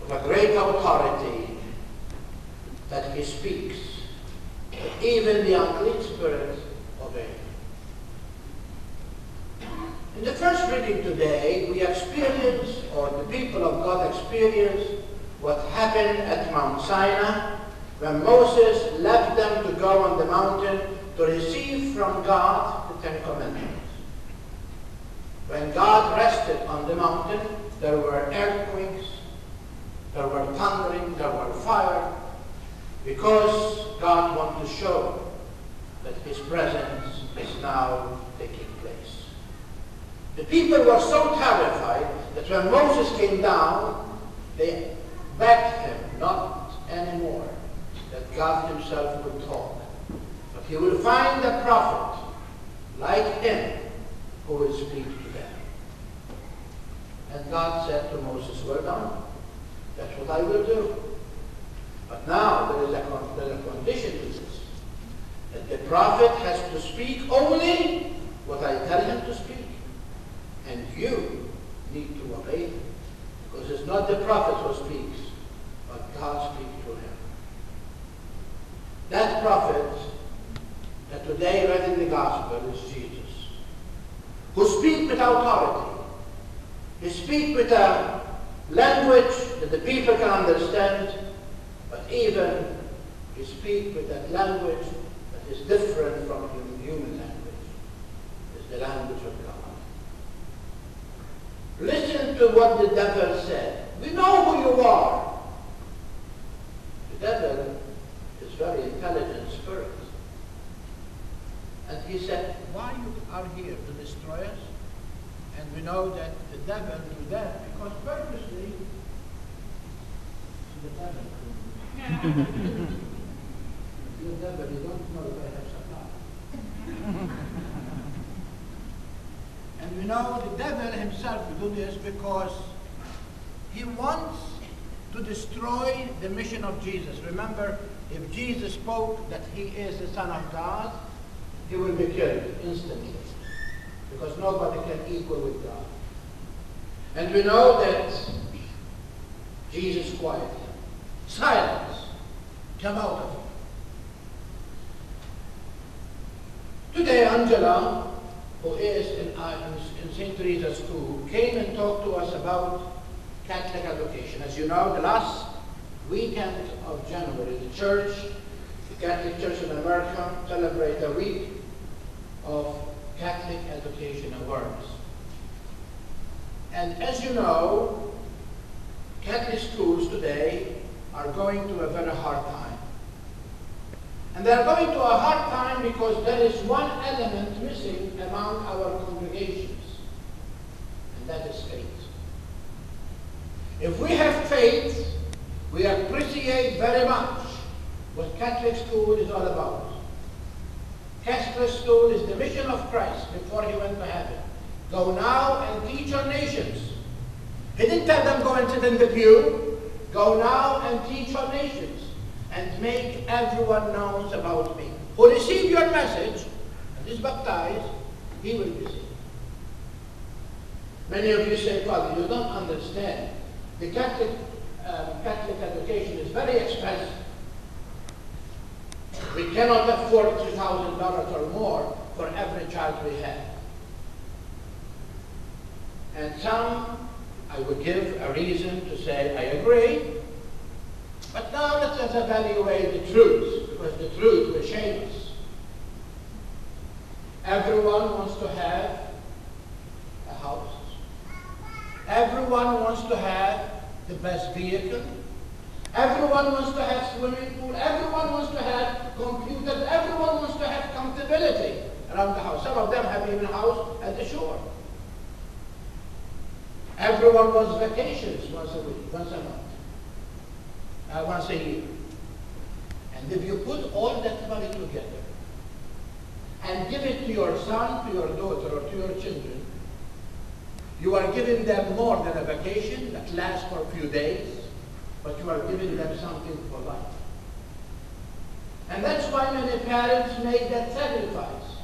with a great authority that he speaks. Even the unclean spirits obey. In the first reading today, we experience, or the people of God experience, what happened at Mount Sinai when Moses left them to go on the mountain to receive from God the Ten Commandments. When God rested on the mountain, there were earthquakes, there were thundering, there were fire, because God wanted to show that his presence is now taking place. The people were so terrified that when Moses came down, they begged him not anymore, that God himself would talk. But he will find a prophet like him who will speak to them. And God said to Moses, well done. That's what I will do. But now there is a condition to this. That the prophet has to speak only what I tell him to speak. And you need to obey him. Because it's not the prophet who speaks, but God speaks to him. That prophet that today read in the gospel is Jesus, who speaks with authority. He speaks with a language that the people can understand, but even he speaks with that language that is different from human language. It's the language of God. Listen to what the devil said. We know who you are. The devil is a very intelligent spirit. And he said, why you are here to destroy us? And we know that the devil do that because purposely the devil. The devil, you don't know if I have supply. And we know the devil himself will do this because he wants to destroy the mission of Jesus. Remember, if Jesus spoke that he is the Son of God, he will be killed instantly. Because nobody can equal with God. And we know that Jesus quieted him. Silence. Come out of him. Today, Angela, who is in St. Teresa's school, came and talked to us about Catholic education. As you know, the last weekend of January, the church, the Catholic Church in America, celebrate a week of Catholic education awareness. And as you know, Catholic schools today are going to a very hard time. And they are going to a hard time because there is one element missing among our congregations, and that is faith. If we have faith, we appreciate very much what Catholic school is all about. Catholic school is the mission of Christ before he went to heaven. Go now and teach your nations. He didn't tell them go and sit in the pew. Go now and teach your nations and make everyone knows about me. Who receive your message and is baptized, he will be saved. Many of you say, Father, you don't understand. The Catholic education is very expensive. We cannot afford $2,000 or more for every child we have. And some, I would give a reason to say, I agree. But now let's evaluate the truth, because the truth will shame us. Everyone wants to have a house. Everyone wants to have the best vehicle. Everyone wants to have swimming pool. Everyone wants to have computers. Everyone wants to have comfortability around the house. Some of them have even a house at the shore. Everyone wants vacations once a week, once a month, once a year. And if you put all that money together and give it to your son, to your daughter, or to your children, you are giving them more than a vacation that lasts for a few days, but you are giving them something for life. And that's why many parents make that sacrifice.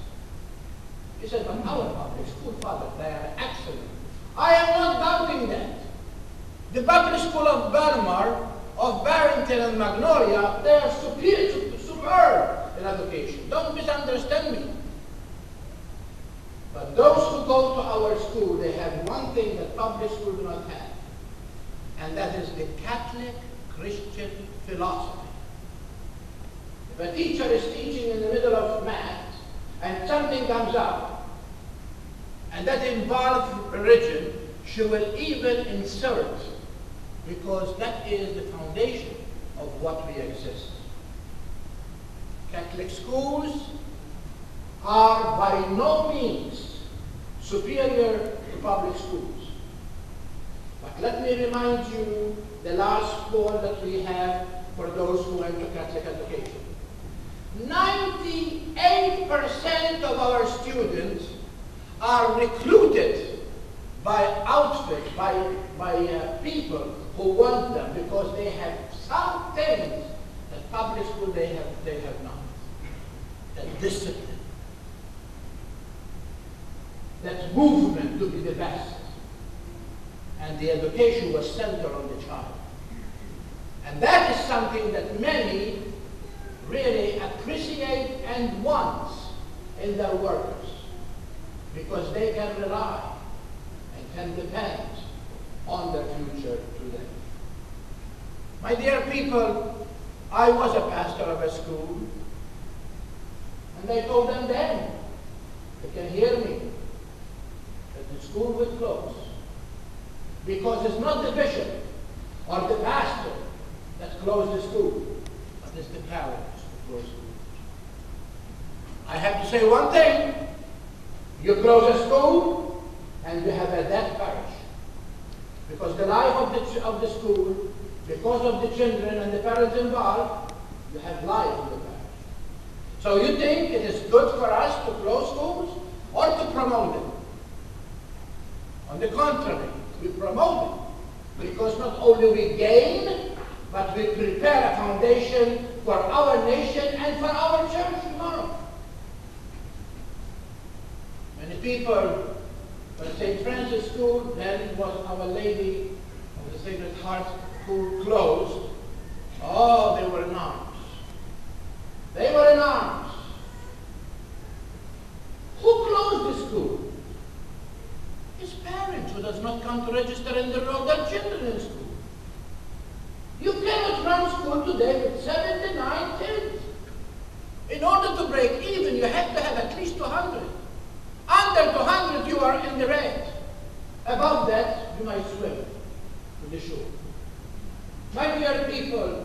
He said, but our public school fathers, they are excellent. I am not doubting that. The public school of Belmar, of Barrington and Magnolia, they are superb in education. Don't misunderstand me. But those who go to our school, they have one thing that public school do not have, and that is the Catholic Christian philosophy. If a teacher is teaching in the middle of math, and something comes up, and that involves religion, she will even insert, because that is the foundation of what we exist. Catholic schools are by no means superior to public schools. But let me remind you the last poll that we have for those who went to Catholic education. 98% of our students are recruited by outfits, by people who want them because they have some things that public school they have not. That discipline, that movement to be the best. And the education was centered on the child. And that is something that many really appreciate and want in their workers, because they can rely and can depend on their future today. My dear people, I was a pastor of a school, and I told them then, they can hear me, that the school will close, because it's not the bishop or the pastor that closed the school, but it's the parents who close schools. I have to say one thing: you close a school and you have a dead parish, because the life of the school, because of the children and the parents involved, you have life in the parish. So you think it is good for us to close schools or to promote them? On the contrary, we promote them, because not only we gain, but we prepare a foundation for our nation and for our church tomorrow. Many people, when St. Francis School, then it was Our Lady of the Sacred Heart who closed. Oh, they were in arms. They were in arms. Who closed the school? His parents, who does not come to register and enroll their children in school. You cannot run school today with 79 kids. In order to break even, you have to have at least 200. Under 200, you are in the red. Above that, you might swim to the shore. My dear people,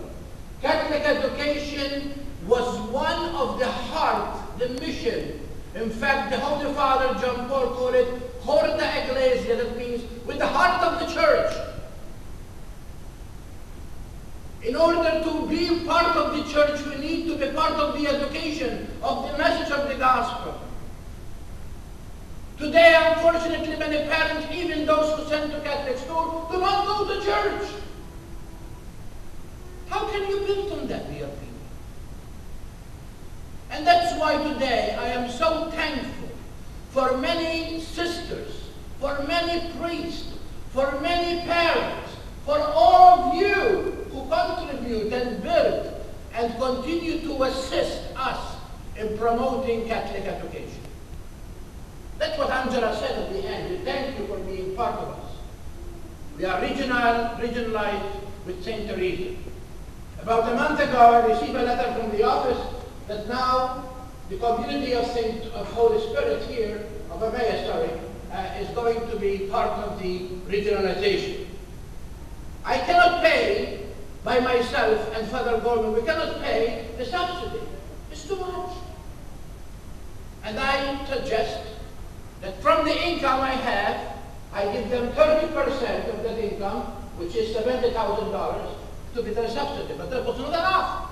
Catholic education was one of the heart, the mission. In fact, the Holy Father, John Paul, called it Horta Ecclesia, that means with the heart of the church. In order to be part of the church, we need to be part of the education of the message of the gospel. Today, unfortunately, many parents, even those who send to Catholic school, do not go to church. How can you build on that, dear people? And that's why today I am so thankful for many sisters, for many priests, for many parents, for all of you who contribute and build and continue to assist us in promoting Catholic education. That's what Angela said at the end. We thank you for being part of us. We are regionalized with St. Teresa. About a month ago, I received a letter from the office that now the community of Holy Spirit here, of Emmaus, is going to be part of the regionalization. I cannot pay by myself and Father Gorman, we cannot pay the subsidy. It's too much. And I suggest that from the income I have, I give them 30% of that income, which is $70,000, to be their subsidy. But that was not enough.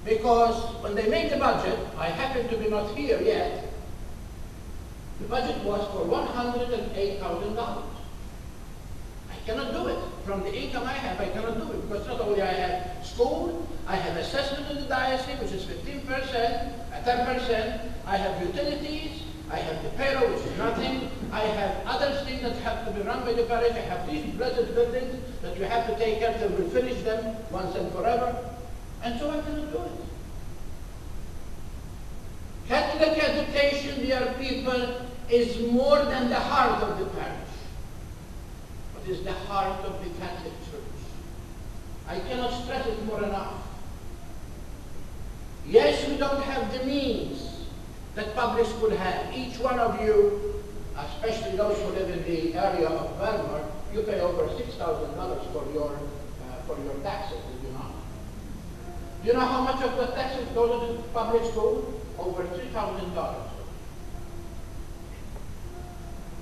Because when they made the budget, I happen to be not here yet, the budget was for $108,000. I cannot do it. From the income I have, I cannot do it. Because not only I have school, I have assessment in the diocese, which is 15%, 10%, I have utilities, I have the payroll, which is nothing. I have other things that have to be run by the parish. I have these blessed buildings that we have to take care of. We'll finish them once and forever. And so I cannot do it. Catholic education, dear people, is more than the heart of the parish, but is the heart of the Catholic Church. I cannot stress it more enough. Yes, we don't have the means that public school have. Each one of you, especially those who live in the area of Belmar, you pay over $6,000 for your taxes, do you not? Do you know how much of the taxes go to public school? Over $3,000.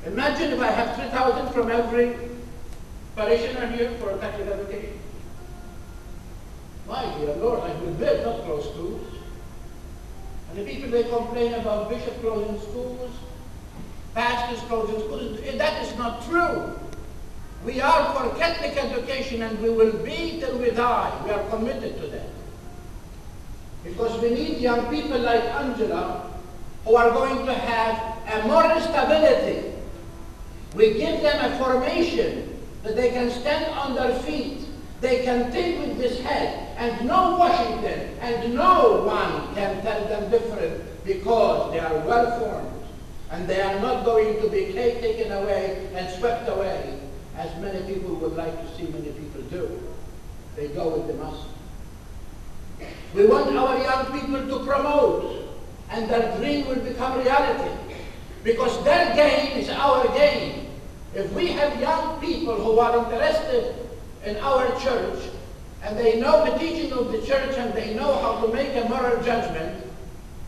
Imagine if I have $3,000 from every parishioner here for a Catholic education. My dear Lord, I will build, not close schools. And the people, they complain about bishop closing schools, pastors closing schools. That is not true. We are for Catholic education, and we will be till we die. We are committed to that. Because we need young people like Angela who are going to have a moral stability. We give them a formation that they can stand on their feet. They can think with this head, and no Washington and no one can tell them different, because they are well formed and they are not going to be taken away and swept away as many people would like to see many people do. They go with the mass. We want our young people to promote, and their dream will become reality, because their gain is our gain. If we have young people who are interested in our church, and they know the teaching of the church, and they know how to make a moral judgment,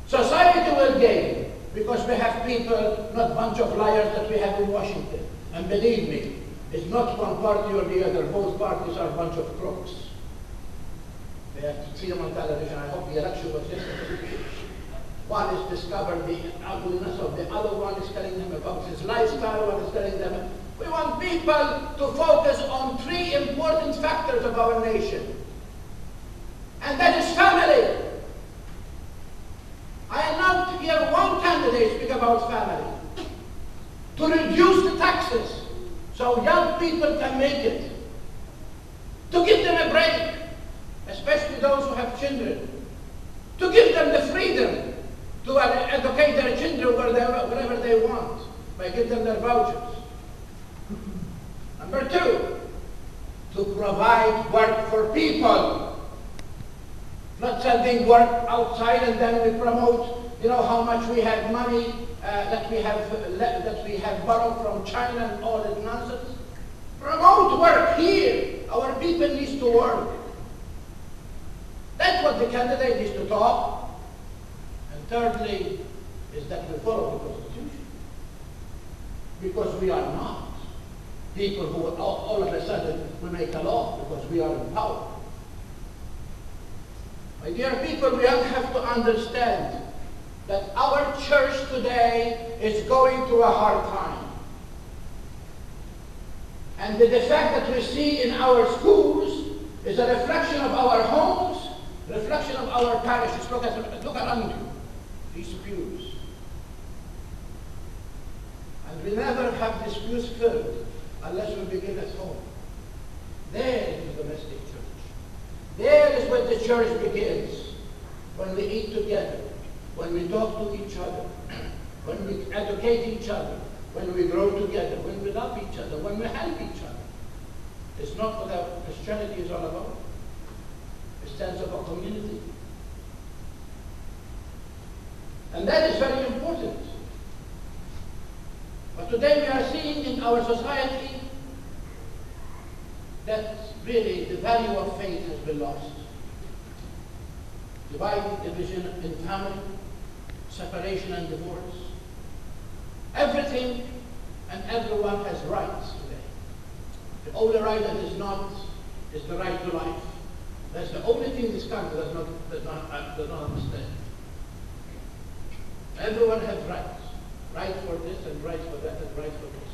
society will gain, because we have people, not a bunch of liars that we have in Washington. And believe me, it's not one party or the other. Both parties are a bunch of crooks. They have to see them on television. I hope the election was yesterday. One is discovered the ugliness of the other, one is telling them about his lifestyle, one is telling them. We want people to focus on three important factors of our nation. And that is family. I am not here one candidate speak about family. To reduce the taxes so young people can make it. To give them a break, especially those who have children. To give them the freedom to educate their children wherever they want, by giving them their vouchers. Number two, to provide work for people. Not sending work outside and then we promote, you know, how much we have money that we have borrowed from China and all that nonsense. Promote work here. Our people need to work. That's what the candidate needs to talk. And thirdly, is that we follow the Constitution. Because we are not people who all of a sudden will make a law because we are in power. My dear people, we have to understand that our church today is going through a hard time. And the defect that we see in our schools is a reflection of our homes, reflection of our parishes. Look around you, these pews. And we never have these pews filled unless we begin at home. There is the domestic church. There is where the church begins. When we eat together, when we talk to each other, when we educate each other, when we grow together, when we love each other, when we help each other. It's not what Christianity is all about. A sense of a community. And that is very important. But today we are seeing in our society that really the value of faith has been lost. Divide, division in family, separation and divorce. Everything and everyone has rights today. The only right that is not is the right to life. That's the only thing this country does not understand. Everyone has rights. Right for this and right for that and right for this.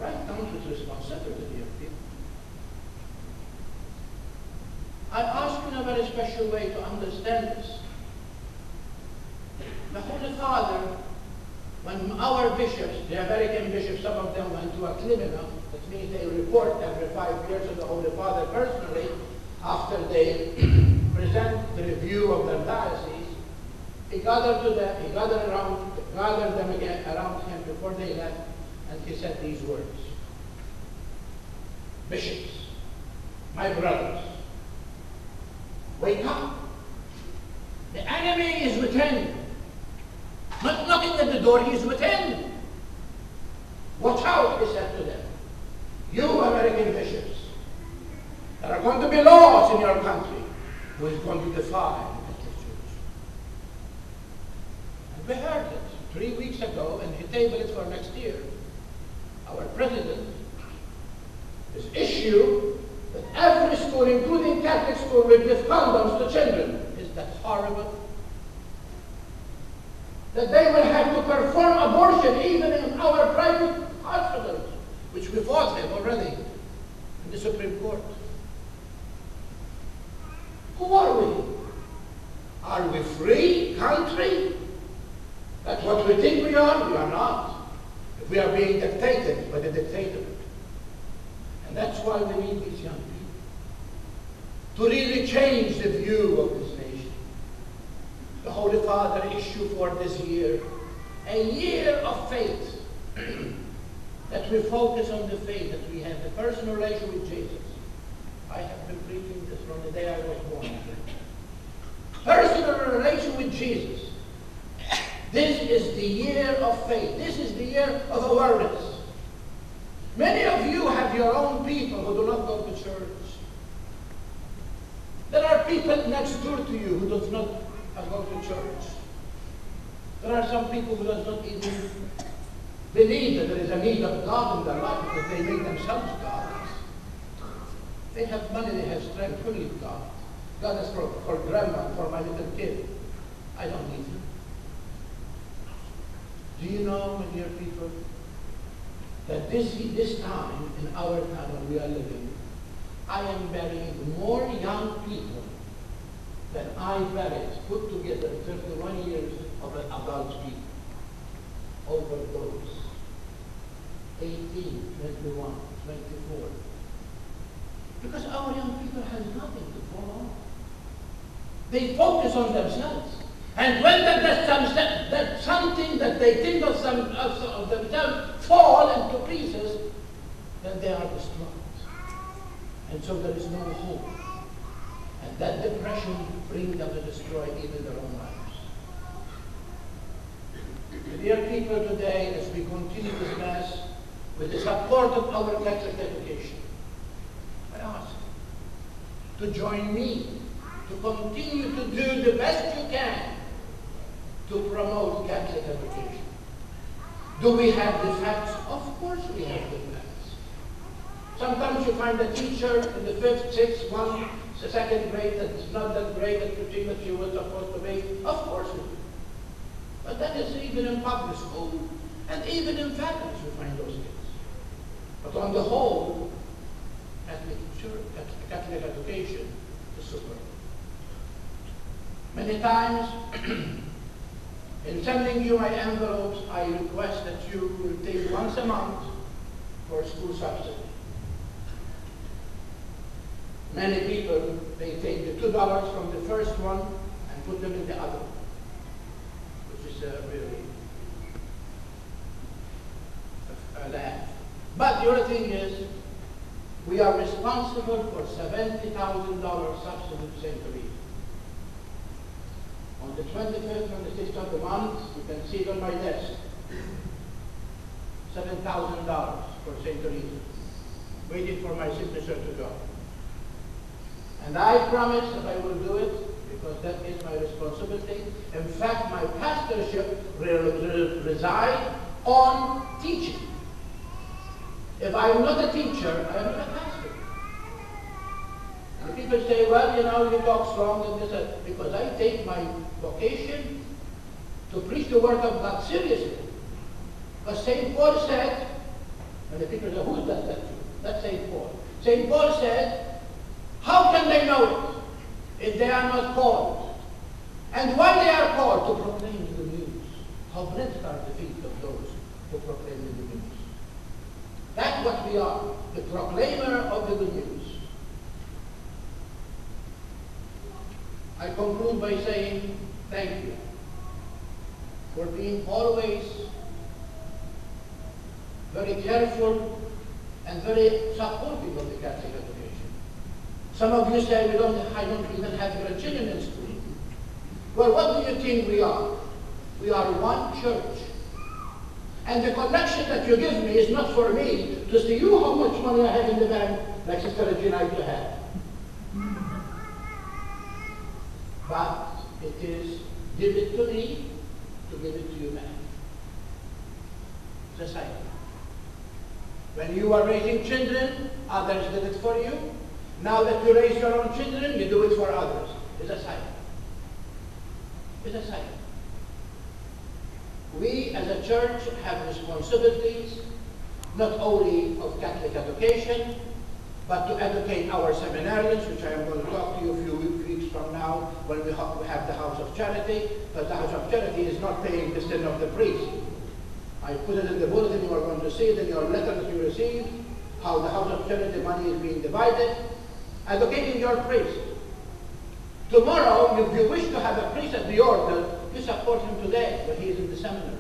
Right comes with responsibility of people. I ask in a very special way to understand this. The Holy Father, when our bishops, the American bishops, some of them went to a criminal, that means they report every 5 years to the Holy Father personally, after they present the review of their diocese, he gathered them again around him before they left, and he said these words: "Bishops, my brothers, wake up. The enemy is within. Not knocking at the door, he is within. Watch out," he said to them. "You American bishops, there are going to be laws in your country who is going to defy the Catholic Church." And we heard it 3 weeks ago, and he tabled it for next year. Our president has issued that every school, including Catholic school, will give condoms to children. Is that horrible? That they will have to perform abortion even in our private hospitals, which we fought him already in the Supreme Court. Who are we? Are we free country? That's what we think we are? We are not. If we are being dictated by the dictator. And that's why we need these young people to really change the view of this nation. The Holy Father issued for this year a year of faith, that we focus on the faith, that we have a personal relation with Jesus. I have been preaching this from the day I was born. Personal relation with Jesus. This is the year of faith. This is the year of awareness. Many of you have your own people who do not go to church. There are people next door to you who does not go to church. There are some people who does not even believe that there is a need of God in their life because they make themselves gods. They have money, they have strength. Who needs God? God is for grandma, for my little kid. I don't need him. Do you know, my dear people, that this time, in our time when we are living, I am burying more young people than I buried, put together, 31 years of adult people. Over those 18, 21, 24. Because our young people have nothing to fall on. They focus on themselves. And when that something that they think of themselves fall into pieces, then they are destroyed. And so there is no hope. And that depression brings them to destroy even their own lives. Dear people, today, as we continue this Mass, with the support of our Catholic education, I ask to join me to continue to do the best you can to promote Catholic education. Do we have the facts? Of course we have the facts. Sometimes you find a teacher in the 5th, 6th, 1, the 2nd grade that is not that great that you think that you were supposed to be. Of course we do. But that is even in public school and even in families you find those kids. But on the whole, Catholic education is superb. Many times, in sending you my envelopes, I request that you will take once a month for school subsidy. Many people, they take the $2 from the first one and put them in the other one, which is really a laugh. But the other thing is, we are responsible for $70,000 subsidy to St. Teresa. On the 25th and the 6th of the month, you can see it on my desk. $7,000 for St. Teresa, waiting for my signature to go. And I promise that I will do it because that is my responsibility. In fact, my pastorship will reside on teaching. If I am not a teacher, I am not a pastor. And people say, well, you know, you talk strong and this, because I take my vocation to preach the word of God seriously. Because St. Paul said, and the people say, who does that? That's St. Paul. St. Paul said, how can they know it if they are not called? And why they are called? To proclaim the good news. How blessed are the feet of those who proclaim the good news. That's what we are, the proclaimer of the good news. I conclude by saying thank you for being always very careful and very supportive of the Catholic education. Some of you say, I don't even have grandchildren in school. Well, what do you think we are? We are one church. And the connection that you give me is not for me to see you how much money I have in the bank, like Sister Regina used to have. But it is, give it to me, to give it to you back. It's a cycle. When you are raising children, others did it for you. Now that you raise your own children, you do it for others. It's a cycle. It's a cycle. We as a church have responsibilities, not only of Catholic education, but to educate our seminarians, which I am going to talk to you a few weeks from now when we have the House of Charity, but the House of Charity is not paying the sin of the priest. I put it in the bulletin, you are going to see it in your letter that you received, how the House of Charity money is being divided, educating your priest. Tomorrow, if you wish to have a priest at the order, you support him today when he is in the seminary.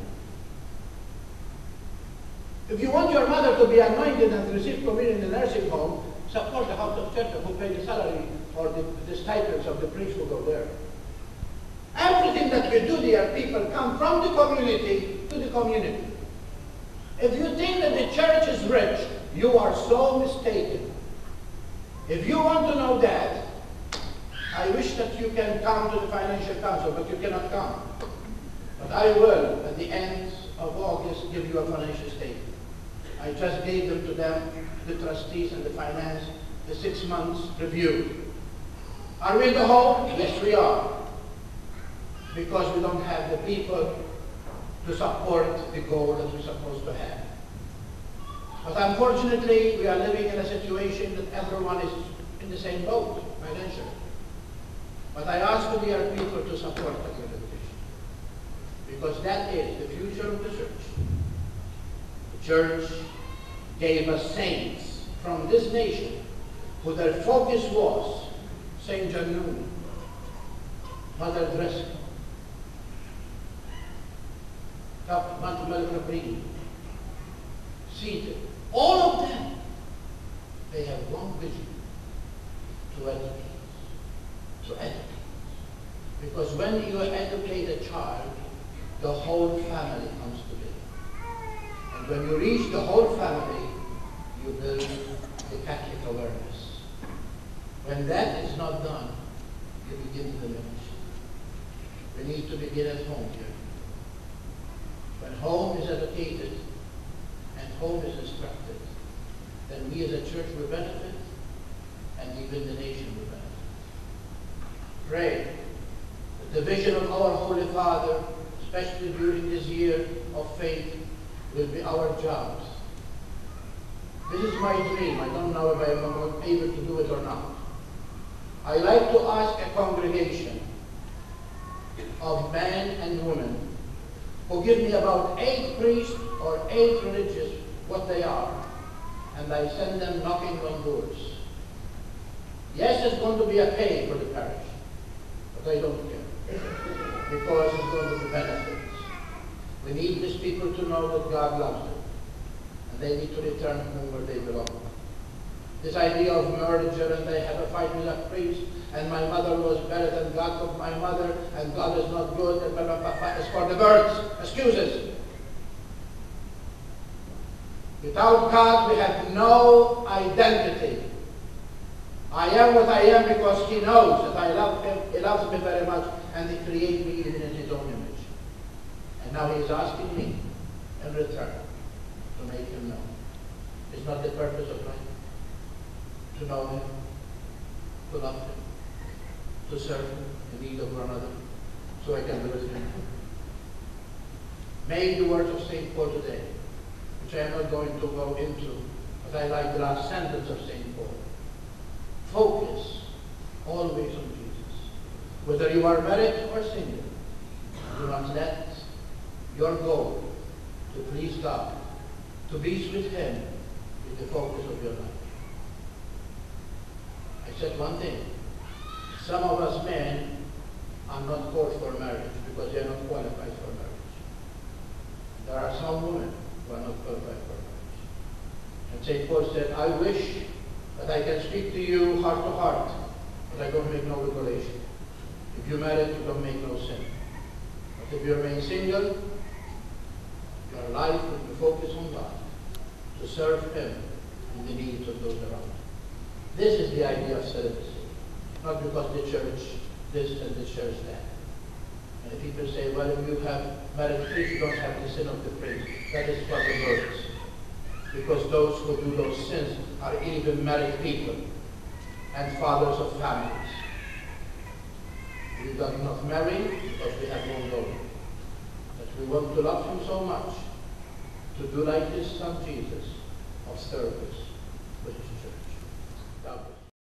If you want your mother to be anointed and to receive communion in a nursing home, support the House of Charity who pay the salary or the stipends of the priests who go there. Everything that you do, dear people, come from the community to the community. If you think that the church is rich, you are so mistaken. If you want to know that, I wish that you can come to the Financial Council, but you cannot come. But I will, at the end of August, give you a financial statement. I just gave them to them, the trustees and the finance, the 6 months review. Are we in the hole? Yes, we are. Because we don't have the people to support the goal that we're supposed to have. But unfortunately, we are living in a situation that everyone is in the same boat financially. But I ask you, dear people, to support Catholic education. Because that is the future of the church. The church gave us saints from this nation who their focus was Saint John Newman, Mother Dresser, Mother Green, Seated. All of them, they have one vision: to educate. To educate. Because when you educate a child, the whole family comes together. And when you reach the whole family, you build the Catholic awareness. When that is not done, you begin to diminish. We need to begin at home here. When home is educated and home is instructed, then we as a church will benefit, and even the nation will benefit. Pray that the vision of our Holy Father, especially during this year of faith, will be our jobs. This is my dream. I don't know if I am able to do it or not. I like to ask a congregation of men and women who give me about 8 priests or 8 religious, what they are, and I send them knocking on doors. Yes, it's going to be a pay for the parish, but I don't care, because it's going to be benefits. We need these people to know that God loves them, and they need to return home where they belong. This idea of merger, and they have a fight with a priest, and my mother was better than God of my mother, and God is not good, and blah, blah, blah, blah, is for the birds. Excuses. Without God, we have no identity. I am what I am because He knows that I love Him, He loves me very much, and He created me even in His own image. And now He is asking me in return to make Him known. It's not the purpose of life. To know Him, to love Him, to serve Him in need of one another, so I can live with Him. May the words of St. Paul today, which I am not going to go into, but I like the last sentence of St. Paul. Focus always on Jesus. Whether you are married or single, do not let your goal to please God, to be with Him, is the focus of your life. I said one thing. Some of us men are not called for marriage because they are not qualified for marriage. There are some women who are not qualified for marriage. And St. Paul said, I wish that I can speak to you heart to heart, but I don't make no regulation. If you're married, you don't make no sin. But if you remain single, your life will be focused on God, to serve Him in the needs of those around. This is the idea of celibacy. Not because the church this and the church that. And if people say, well, if you have married priests, you don't have the sin of the priest. That is what the words. Because those who do those sins are even married people and fathers of families. We do not marry because we have one goal. That we want to love Him so much, to do like His Son Jesus, of service,